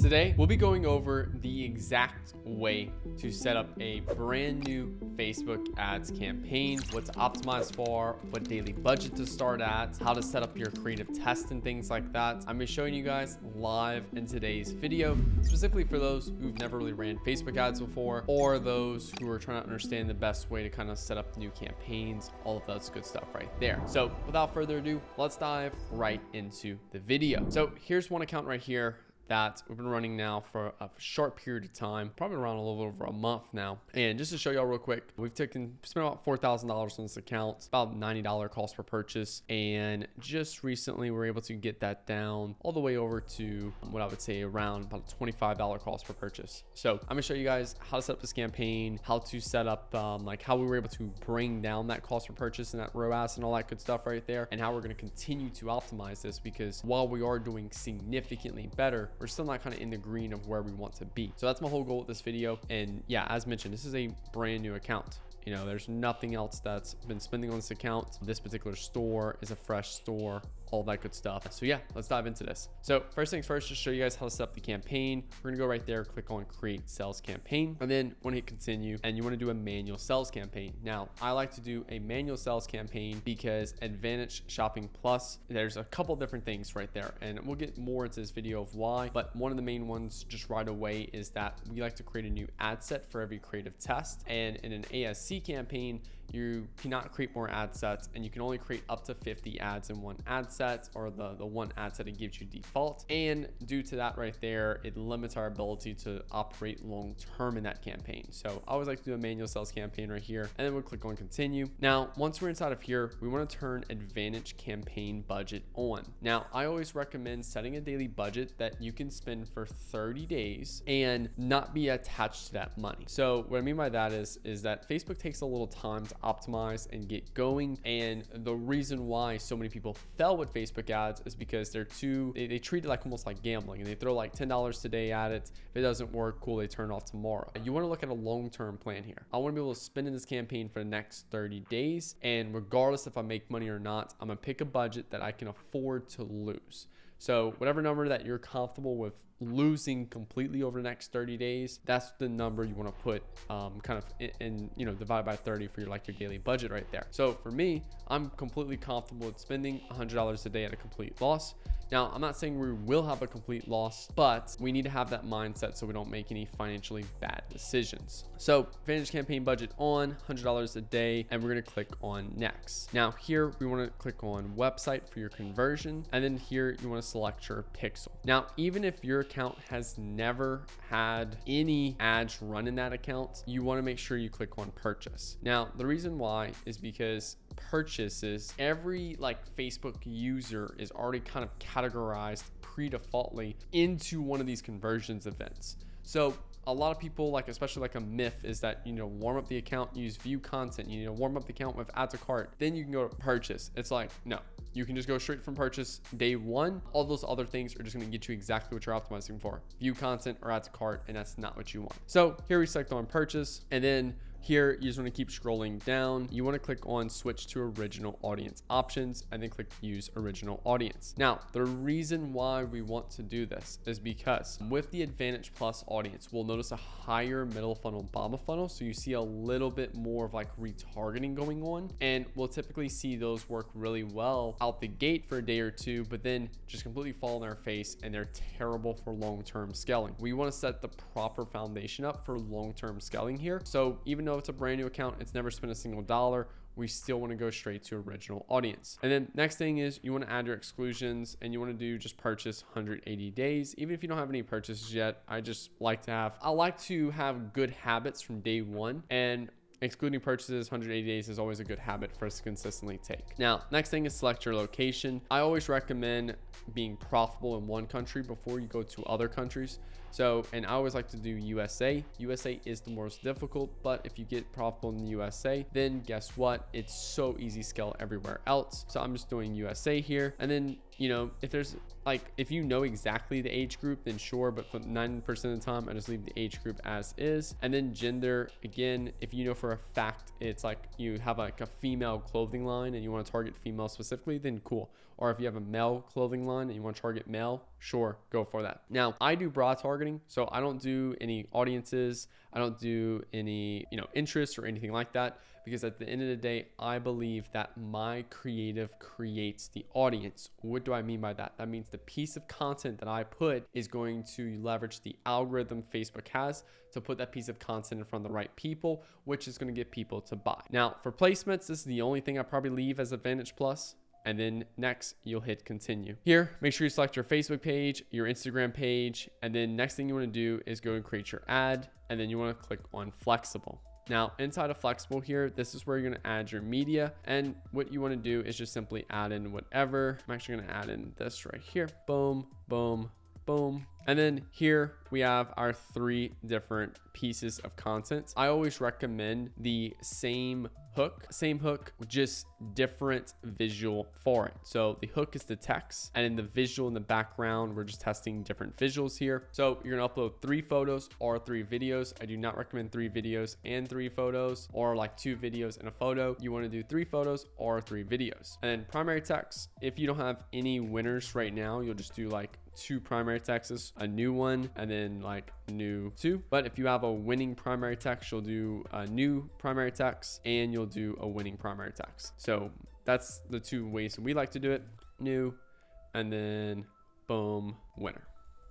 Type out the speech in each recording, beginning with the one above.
Today, we'll be going over the exact way to set up a brand new Facebook ads campaign, what to optimize for, what daily budget to start at, how to set up your creative test and things like that. I'm gonna be showing you guys live in today's video, specifically for those who've never really ran Facebook ads before, or those who are trying to understand the best way to kind of set up new campaigns, all of that's good stuff right there. So without further ado, let's dive right into the video. So here's one account right here that we've been running now for a short period of time, probably around a little over a month now. And just to show y'all real quick, we've spent about $4,000 on this account, about $90 cost per purchase. And just recently we were able to get that down all the way over to what I would say around about a $25 cost per purchase. So I'm gonna show you guys how to set up this campaign, how to set up like how we were able to bring down that cost per purchase and that ROAS and all that good stuff right there, and how we're gonna continue to optimize this, because while we are doing significantly better, we're still not kind of in the green of where we want to be. So that's my whole goal with this video. And yeah, as mentioned, this is a brand new account. You know, there's nothing else that's been spending on this account. This particular store is a fresh store, all that good stuff. So yeah, let's dive into this. So first things first, just show you guys how to set up the campaign. We're gonna go right there, click on create sales campaign, and then want to hit continue, and you want to do a manual sales campaign. Now, I like to do a manual sales campaign because Advantage Shopping Plus, there's a couple different things right there, and we'll get more into this video of why, but one of the main ones just right away is that we like to create a new ad set for every creative test. And in an ASC campaign, you cannot create more ad sets, and you can only create up to 50 ads in one ad set, or the one ad set it gives you default. And due to that right there, it limits our ability to operate long term in that campaign. So I always like to do a manual sales campaign right here, and then we'll click on continue. Now, once we're inside of here, we want to turn Advantage campaign budget on. Now, I always recommend setting a daily budget that you can spend for 30 days and not be attached to that money. So what I mean by that is that Facebook takes a little time to optimize and get going. And the reason why so many people fell with Facebook ads is because they treat it like almost like gambling, and they throw like $10 today at it. If it doesn't work, cool, they turn it off tomorrow. You want to look at a long-term plan here. I want to be able to spend in this campaign for the next 30 days. And regardless if I make money or not, I'm gonna pick a budget that I can afford to lose. So whatever number that you're comfortable with losing completely over the next 30 days, that's the number you want to put kind of in, you know, divide by 30 for your daily budget right there. So for me, I'm completely comfortable with spending $100 a day at a complete loss. Now, I'm not saying we will have a complete loss, but we need to have that mindset so we don't make any financially bad decisions. So Advantage campaign budget on, $100 a day, and we're going to click on next. Now here we want to click on website for your conversion, and then here you want to select your pixel. Now, even if your account has never had any ads run in that account, you want to make sure you click on purchase. Now, the reason why is because purchases, every Facebook user is already kind of categorized pre-defaultly into one of these conversions events. So a lot of people, especially a myth is that, you know, warm up the account, use view content, you know, warm up the account with add to cart, then you can go to purchase. It's like, no, you can just go straight from purchase day one. All those other things are just going to get you exactly what you're optimizing for, view content or add to cart, and that's not what you want. So here we select on purchase, and then here, you just want to keep scrolling down. You want to click on switch to original audience options, and then click use original audience. Now, the reason why we want to do this is because with the Advantage Plus audience, we'll notice a higher middle funnel, bottom funnel. So you see a little bit more of retargeting going on, and we'll typically see those work really well out the gate for a day or two, but then just completely fall on their face, and they're terrible for long-term scaling. We want to set the proper foundation up for long-term scaling here. So even though it's a brand new account, it's never spent a single dollar, we still want to go straight to original audience. And then next thing is you want to add your exclusions, and you want to do just purchase 180 days. Even if you don't have any purchases yet, I like to have good habits from day one, and excluding purchases 180 days is always a good habit for us to consistently take. Now, next thing is select your location. I always recommend being profitable in one country before you go to other countries. So, and I always like to do USA. USA is the most difficult, but if you get profitable in the USA, then guess what? It's so easy to scale everywhere else. So I'm just doing USA here. And then, you know, if there's if you know exactly the age group, then sure, but for 90% of the time, I just leave the age group as is. And then gender, again, if you know for a fact it's you have a female clothing line and you want to target female specifically, then cool. or if you have a male clothing line and you want to target male, sure, go for that. Now, I do broad targeting, so I don't do any audiences. I don't do any, interests or anything like that, because at the end of the day, I believe that my creative creates the audience. What do I mean by that? That means the piece of content that I put is going to leverage the algorithm Facebook has to put that piece of content in front of the right people, which is going to get people to buy. Now, for placements, this is the only thing I probably leave as Advantage Plus. And then next, you'll hit continue. Here, make sure you select your Facebook page, your Instagram page, and then next thing you want to do is go and create your ad, and then you want to click on flexible. Now, inside of flexible here, this is where you're going to add your media, and what you want to do is just simply add in whatever. I'm actually going to add in this right here. Boom, boom, boom. And then here we have our 3 different pieces of content. I always recommend the same hook, just different visual for it. So the hook is the text, and in the visual in the background, we're just testing different visuals here. So you're gonna upload 3 photos or 3 videos. I do not recommend 3 videos and 3 photos, or like 2 videos and a photo. You wanna do 3 photos or 3 videos. And then primary text, if you don't have any winners right now, you'll just do like 2 primary texts, a new one, and then like new 2. But if you have a winning primary text, you'll do a new primary text and you'll do a winning primary text. So that's the 2 ways we like to do it: new, and then boom, winner.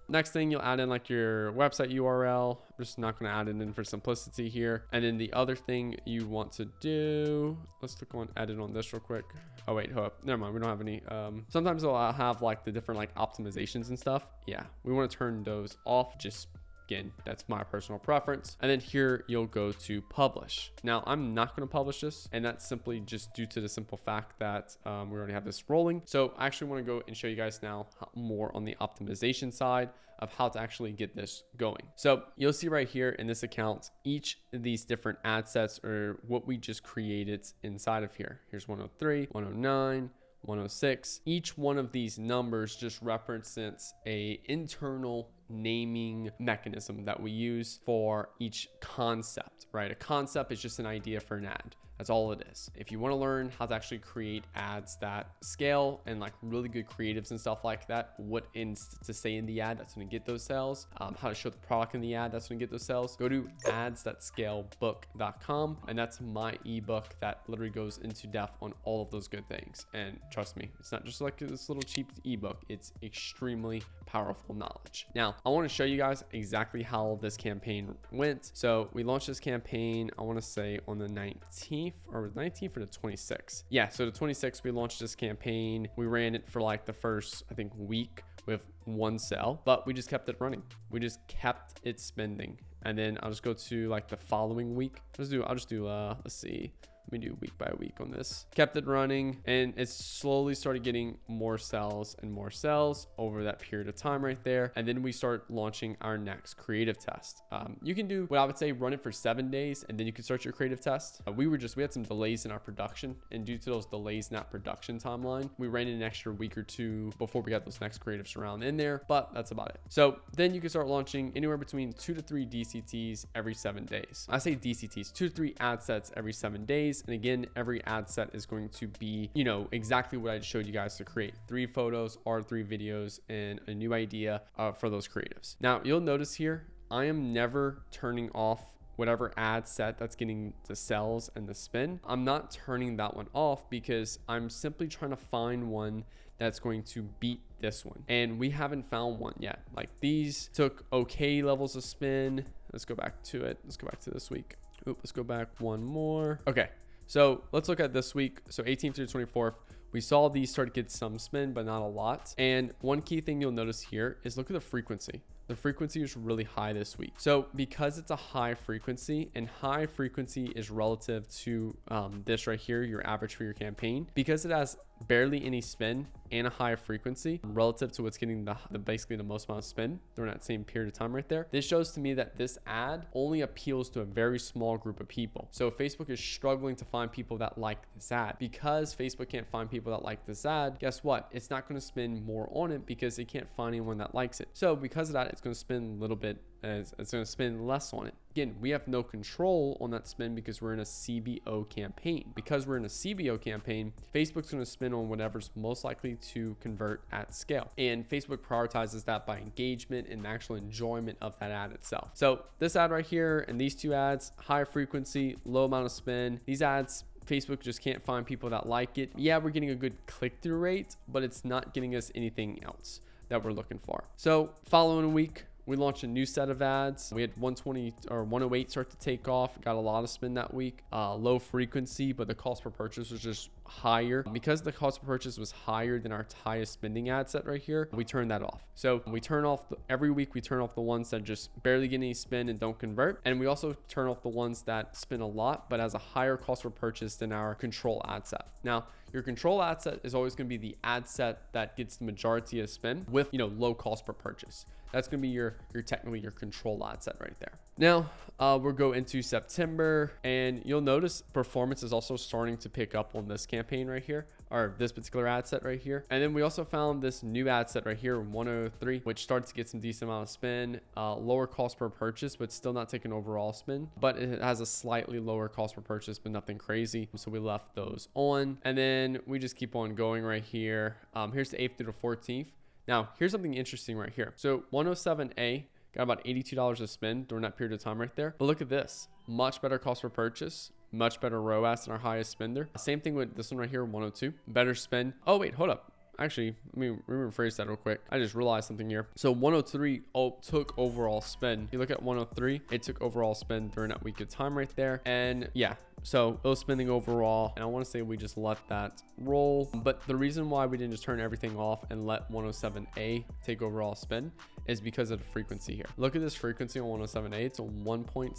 Next thing, you'll add in like your website URL. I'm just not going to add it in for simplicity here. And then the other thing you want to do, let's click on edit on this real quick. Oh wait, hold up, never mind, we don't have any. Sometimes I'll have like the different like optimizations and stuff. Yeah, we want to turn those off. Just again, that's my personal preference. And then here you'll go to publish. Now I'm not going to publish this, and that's simply just due to the simple fact that we already have this rolling. So I actually want to go and show you guys now more on the optimization side of how to actually get this going. So you'll see right here in this account, each of these different ad sets are what we just created inside of here. Here's 103, 109, 106. Each one of these numbers just represents a internal naming mechanism that we use for each concept, right? A concept is just an idea for an ad. That's all it is. If you want to learn how to actually create ads that scale and like really good creatives and stuff like that, what to say in the ad that's going to get those sales, how to show the product in the ad that's going to get those sales, go to ads.scalebook.com, and that's my ebook that literally goes into depth on all of those good things. And trust me, it's not just like this little cheap ebook, it's extremely powerful knowledge. Now, I want to show you guys exactly how this campaign went. So we launched this campaign, I want to say on the 19th or the 26th. Yeah, so the 26th, we launched this campaign. We ran it for like the first, I think, week with 1 sale, but we just kept it running. We just kept it spending. And then I'll just go to like the following week. I'll just do, let's see. Let me do week by week on this. Kept it running, and it slowly started getting more sales and more sales over that period of time right there. And then we start launching our next creative test. You can do what I would say, run it for 7 days, and then you can start your creative test. We had some delays in our production, and due to those delays in that production timeline, we ran an extra week or 2 before we got those next creatives around in there, but that's about it. So then you can start launching anywhere between 2 to 3 DCTs every 7 days. I say DCTs, 2 to 3 ad sets every 7 days. And again, every ad set is going to be, exactly what I showed you guys to create: 3 photos or 3 videos and a new idea for those creatives. Now you'll notice here, I am never turning off whatever ad set that's getting the sales and the spin. I'm not turning that one off because I'm simply trying to find one that's going to beat this one. And we haven't found one yet. Like, these took okay levels of spin. Let's go back to it. Let's go back to this week. Let's go back one more. Okay. So let's look at this week. So 18th through 24th, we saw these start to get some spin, but not a lot. And one key thing you'll notice here is look at the frequency. The frequency is really high this week. So because it's a high frequency, and high frequency is relative to this right here, your average for your campaign, because it has barely any spin and a high frequency relative to what's getting basically the most amount of spin during that same period of time right there. This shows to me that this ad only appeals to a very small group of people. So Facebook is struggling to find people that like this ad. Because Facebook can't find people that like this ad, guess what? It's not going to spend more on it because it can't find anyone that likes it. So because of that, it's going to spend a little bit, it's going to spend less on it. again, we have no control on that spend because we're in a CBO campaign. Because we're in a CBO campaign, Facebook's going to spend on whatever's most likely to convert at scale. And Facebook prioritizes that by engagement and actual enjoyment of that ad itself. So this ad right here and these two ads, high frequency, low amount of spend. These ads, Facebook just can't find people that like it. Yeah, we're getting a good click-through rate, but it's not getting us anything else that we're looking for. So following week, we launched a new set of ads. We had 120 or 108 start to take off. Got a lot of spend that week. Low frequency, but the cost per purchase was just higher. Because the cost per purchase was higher than our highest spending ad set right here, we turned that off. So we turn off every week, we turn off the ones that just barely get any spend and don't convert. And we also turn off the ones that spend a lot, but has a higher cost per purchase than our control ad set. Now, your control ad set is always going to be the ad set that gets the majority of spend with, low cost per purchase. That's going to be your technically your control ad set right there. Now we'll go into September, and you'll notice performance is also starting to pick up on this campaign right here, or this particular ad set right here. And then we also found this new ad set right here, 103, which starts to get some decent amount of spend, lower cost per purchase, but still not taking overall spend, but it has a slightly lower cost per purchase, but nothing crazy. So we left those on, and then we just keep on going right here. Here's the 8th through the 14th. Now, here's something interesting right here. So 107A got about $82 to spend during that period of time right there. But look at this, much better cost per purchase, much better ROAS than our highest spender. Same thing with this one right here, 102, better spend. Oh wait, hold up. Actually, let me rephrase that real quick. I just realized something here. So 103 took overall spend. You look at 103, it took overall spend during that week of time right there. And yeah, so it was spending overall. And I want to say we just let that roll. But the reason why we didn't just turn everything off and let 107A take overall spend is because of the frequency here. Look at this frequency on 107A. It's a 1.76.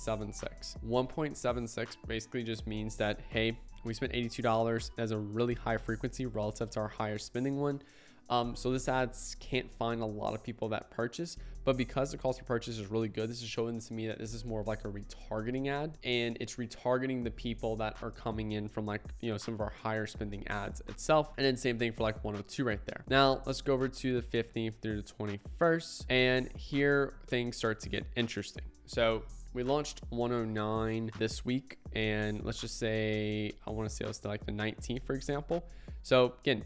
1.76 basically just means that, hey, we spent $82 as a really high frequency relative to our higher spending one. So this ads can't find a lot of people that purchase, but because the cost per purchase is really good, this is showing to me that this is more of like a retargeting ad, and it's retargeting the people that are coming in from like, some of our higher spending ads itself. And then same thing for like 102 right there. Now let's go over to the 15th through the 21st. And here things start to get interesting. So we launched 109 this week, and let's just say, I want to say let's do like the 19th, for example. So again,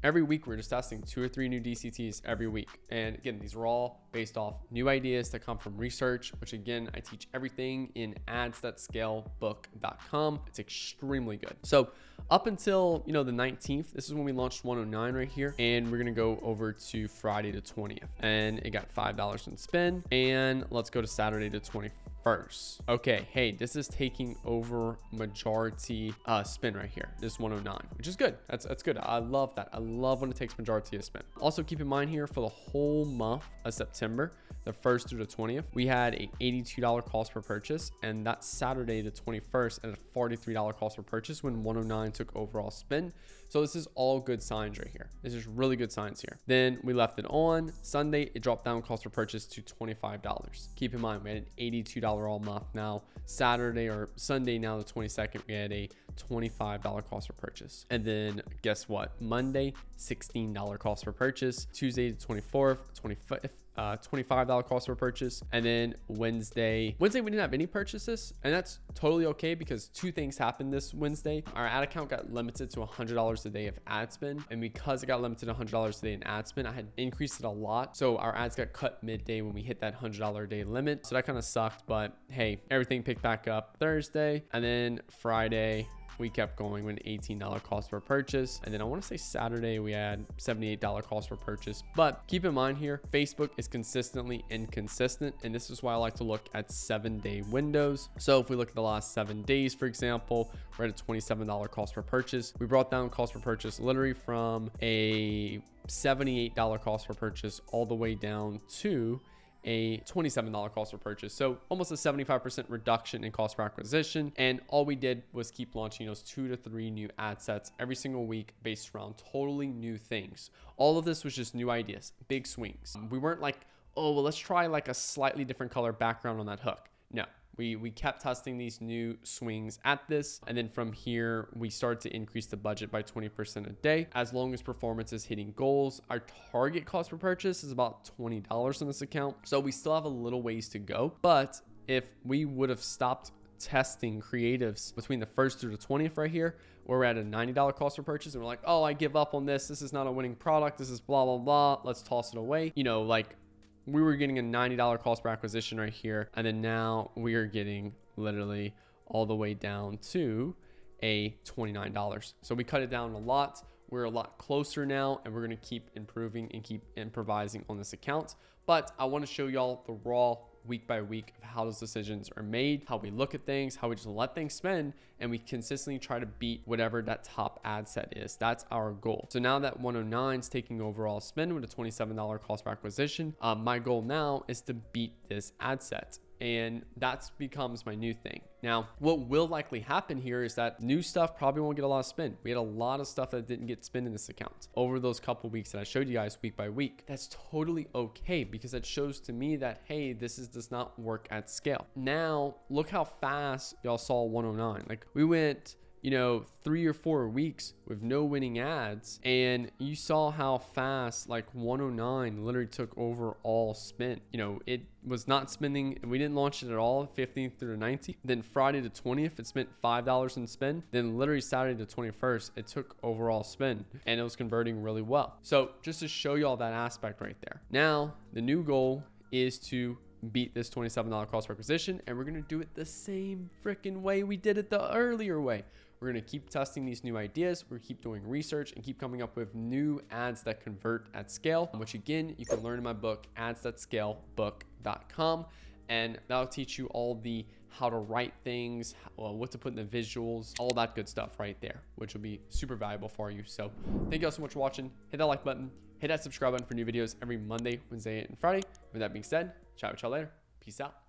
every week we're just testing 2 or 3 new DCTs every week. And again, these are all based off new ideas that come from research, which again, I teach everything in ads.scalebook.com. It's extremely good. So up until, the 19th, this is when we launched 109 right here. And we're going to go over to Friday the 20th, and it got $5 in spend. And let's go to Saturday the 21st. Okay, hey, this is taking over majority spin right here, this 109, which is good. That's good. I love that. I love when it takes majority of spin. Also keep in mind here, for the whole month of September, the 1st through the 20th, we had a $82 cost per purchase, and that's Saturday the 21st at a $43 cost per purchase when 109 took overall spin. So this is all good signs right here. This is really good signs here. Then we left it on Sunday. It dropped down cost per purchase to $25. Keep in mind, we had an $82 all month. Now Saturday or Sunday, now the 22nd, we had a $25 cost per purchase. And then guess what? Monday, $16 cost per purchase. Tuesday the 24th, 25th, $25 cost per purchase. And then Wednesday we didn't have any purchases, and that's totally okay because 2 things happened this Wednesday. Our ad account got limited to $100 a day of ad spend, and because it got limited to $100 a day in ad spend, I had increased it a lot, so our ads got cut midday when we hit that $100 a day limit. So that kind of sucked, but hey, everything picked back up Thursday, and then Friday we kept going with an $18 cost per purchase. And then I want to say Saturday we had $78 cost per purchase. But keep in mind here, Facebook is consistently inconsistent, and this is why I like to look at 7-day windows. So if we look at the last 7 days, for example, we're at a $27 cost per purchase. We brought down cost per purchase literally from a $78 cost per purchase all the way down to a $27 cost per purchase. So almost a 75% reduction in cost per acquisition. And all we did was keep launching those 2 to 3 new ad sets every single week based around totally new things. All of this was just new ideas, big swings. We weren't like, oh, well, let's try like a slightly different color background on that hook. No. We kept testing these new swings at this. And then from here, we started to increase the budget by 20% a day. As long as performance is hitting goals, our target cost per purchase is about $20 on this account. So we still have a little ways to go, but if we would have stopped testing creatives between the 1st through the 20th right here, where we're at a $90 cost per purchase, and we're like, oh, I give up on this. This is not a winning product. This is blah, blah, blah. Let's toss it away. You know, like we were getting a $90 cost per acquisition right here. And then now we are getting literally all the way down to a $29. So we cut it down a lot. We're a lot closer now, and we're going to keep improving and keep improvising on this account. But I want to show y'all the raw week by week of how those decisions are made, how we look at things, how we just let things spin, and we consistently try to beat whatever that top ad set is. That's our goal. So now that 109 is taking overall spend with a $27 cost per acquisition, my goal now is to beat this ad set. And that becomes my new thing. Now, what will likely happen here is that new stuff probably won't get a lot of spin. We had a lot of stuff that didn't get spin in this account over those couple weeks that I showed you guys week by week. That's totally okay, because that shows to me that, hey, does not work at scale. Now, look how fast y'all saw 109. Like we went, you know, 3 or 4 weeks with no winning ads, and you saw how fast like 109 literally took over all spin. You know, it was not spending, we didn't launch it at all 15th through the 19th. Then Friday the 20th, it spent $5 in spend. Then literally Saturday the 21st, it took overall spend, and it was converting really well. So just to show you all that aspect right there. Now the new goal is to beat this $27 cost per acquisition, and we're going to do it the same freaking way we did it the earlier way. We're going to keep testing these new ideas. We're keep doing research and keep coming up with new ads that convert at scale, which again, you can learn in my book, ads.scalebook.com. And that'll teach you all the how to write things, what to put in the visuals, all that good stuff right there, which will be super valuable for you. So thank you all so much for watching. Hit that like button, hit that subscribe button for new videos every Monday, Wednesday, and Friday. With that being said, chat with y'all later. Peace out.